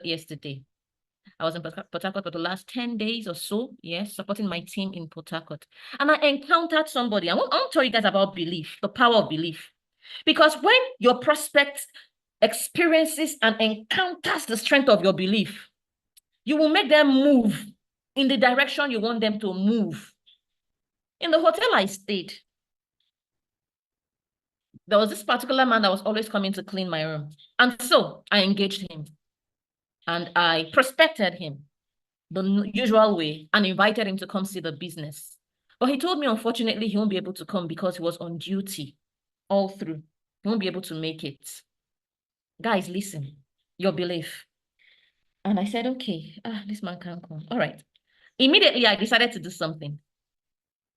yesterday. I was in Port Harcourt for the last 10 days or so, yes, supporting my team in Port Harcourt. And I encountered somebody. I want to tell you guys about belief, the power of belief. Because when your prospect experiences and encounters the strength of your belief, you will make them move in the direction you want them to move. In the hotel I stayed, there was this particular man that was always coming to clean my room. And so I engaged him and I prospected him the usual way and invited him to come see the business. But he told me, unfortunately, he won't be able to come because he was on duty all through. He won't be able to make it. Guys, listen, your belief. And I said, okay, this man can't come. All right. Immediately, I decided to do something.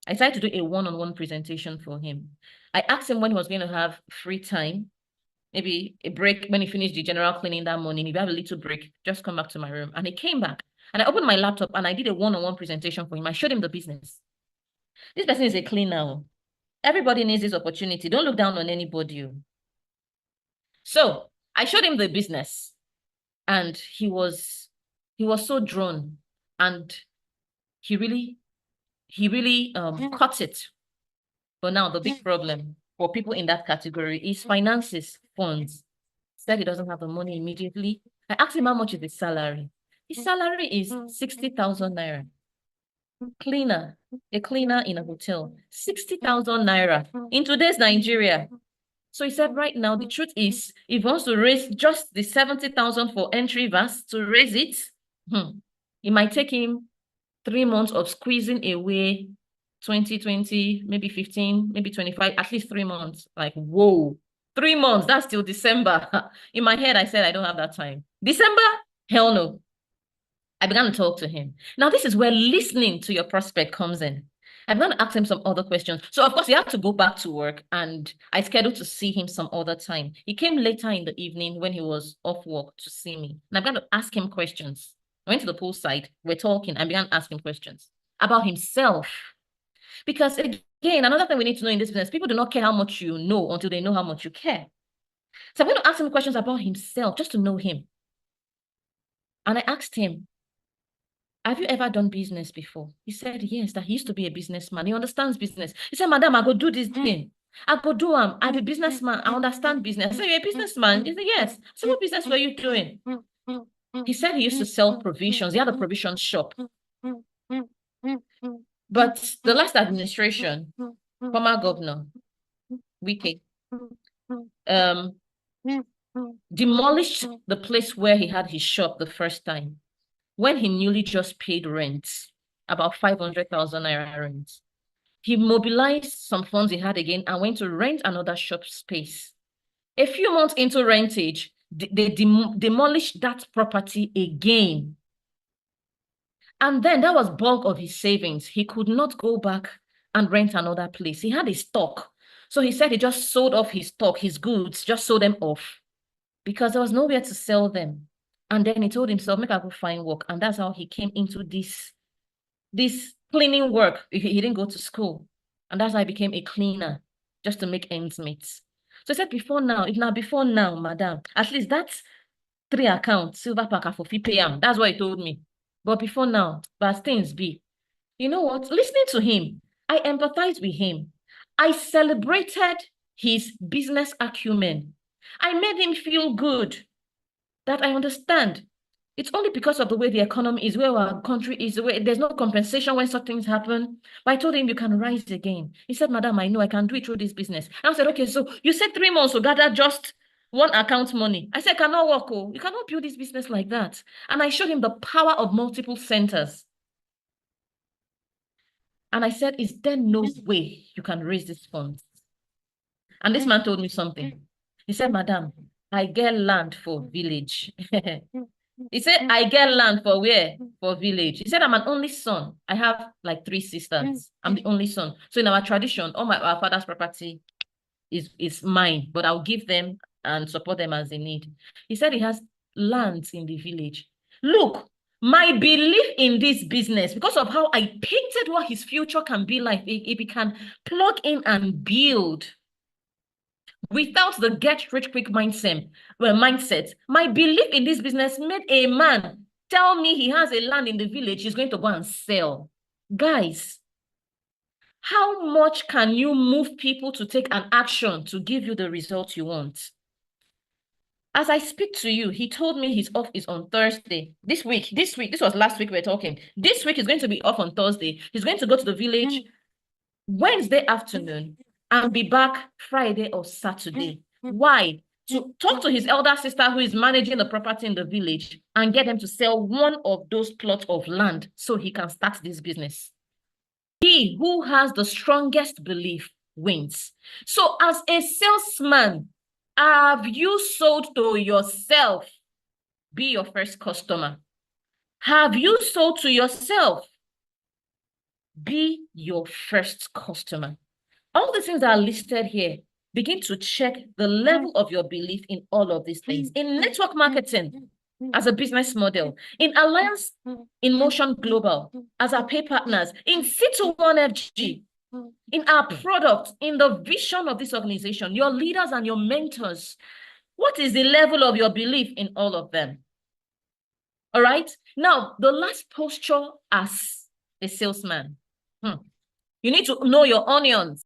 I decided to do a one-on-one presentation for him. I asked him when he was going to have free time, maybe a break when he finished the general cleaning that morning. If you have a little break, just come back to my room. And he came back. And I opened my laptop and I did a one-on-one presentation for him. I showed him the business. This person is a cleaner. Everybody needs this opportunity. Don't look down on anybody. So I showed him the business and he was so drawn and he really caught it. But now the big problem for people in that category is finances, funds. Said he doesn't have the money immediately. I asked him how much is his salary. His salary is 60,000 naira. Cleaner, a cleaner in a hotel, 60,000 naira in today's Nigeria. So he said, right now, the truth is, if he wants to raise just the 70,000 for entry VAS to raise it, it might take him 3 months of squeezing away 20, maybe 15, maybe 25, at least 3 months. Like, whoa, 3 months, that's till December. In my head, I said, I don't have that time. December? Hell no. I began to talk to him. Now, this is where listening to your prospect comes in. I'm going to ask him some other questions. So, of course, he had to go back to work, and I scheduled to see him some other time. He came later in the evening when he was off work to see me. And I'm going to ask him questions. I went to the poolside. We're talking. I began asking questions about himself. Because, again, another thing we need to know in this business, people do not care how much you know until they know how much you care. So I'm going to ask him questions about himself just to know him. And I asked him, have you ever done business before? He said, yes, that he used to be a businessman. He understands business. He said, madam, I go do this thing. I go do I'm a businessman. I understand business. I said, you're a businessman? He said, yes. So what business were you doing? He said he used to sell provisions. He had a provision shop. But the last administration, former governor, Wike, demolished the place where he had his shop the first time when he newly just paid rent, about 500,000 naira rent. He mobilized some funds he had again and went to rent another shop space. A few months into rentage, they demolished that property again. And then that was bulk of his savings. He could not go back and rent another place. He had a stock. So he said he just sold off his stock, his goods, just sold them off because there was nowhere to sell them. And then he told himself, make I go find work. And that's how he came into this cleaning work. He didn't go to school. And that's how he became a cleaner, just to make ends meet. So he said, before now, madam, at least that's 3 accounts, silver packer for fee pay. That's what he told me. But before now, but things be. You know what? Listening to him, I empathized with him. I celebrated his business acumen. I made him feel good that I understand. It's only because of the way the economy is, where our country is, the way there's no compensation when such things happen. But I told him, you can rise again. He said, madam, I know I can do it through this business. And I said, okay, so you said 3 months to gather just one account money. I said, cannot work. Oh, you cannot build this business like that. And I showed him the power of multiple centers. And I said, is there no way you can raise these funds? And this man told me something. He said, madam, I get land for village. He said, I get land for where? For village. He said, I'm an only son. I have like 3 sisters. I'm the only son. So in our tradition, all our father's property is mine, but I'll give them and support them as they need. He said he has lands in the village. Look, my belief in this business, because of how I painted what his future can be like, if he can plug in and build, Without the get-rich-quick mindset, my belief in this business made a man tell me he has a land in the village he's going to go and sell. Guys, how much can you move people to take an action to give you the result you want? As I speak to you, he told me his off is on Thursday. This was last week we were talking. This week he's going to be off on Thursday. He's going to go to the village Wednesday afternoon and be back Friday or Saturday. Why? To talk to his elder sister who is managing the property in the village and get them to sell one of those plots of land so he can start this business. He who has the strongest belief wins. So as a salesman, have you sold to yourself? Be your first customer. Have you sold to yourself? Be your first customer. All the things that are listed here, begin to check the level of your belief in all of these things. In network marketing, as a business model, in Alliance in Motion Global, as our pay partners, in C21FG, in our product, in the vision of this organization, your leaders and your mentors, what is the level of your belief in all of them? All right. Now, the last posture as a salesman. You need to know your onions.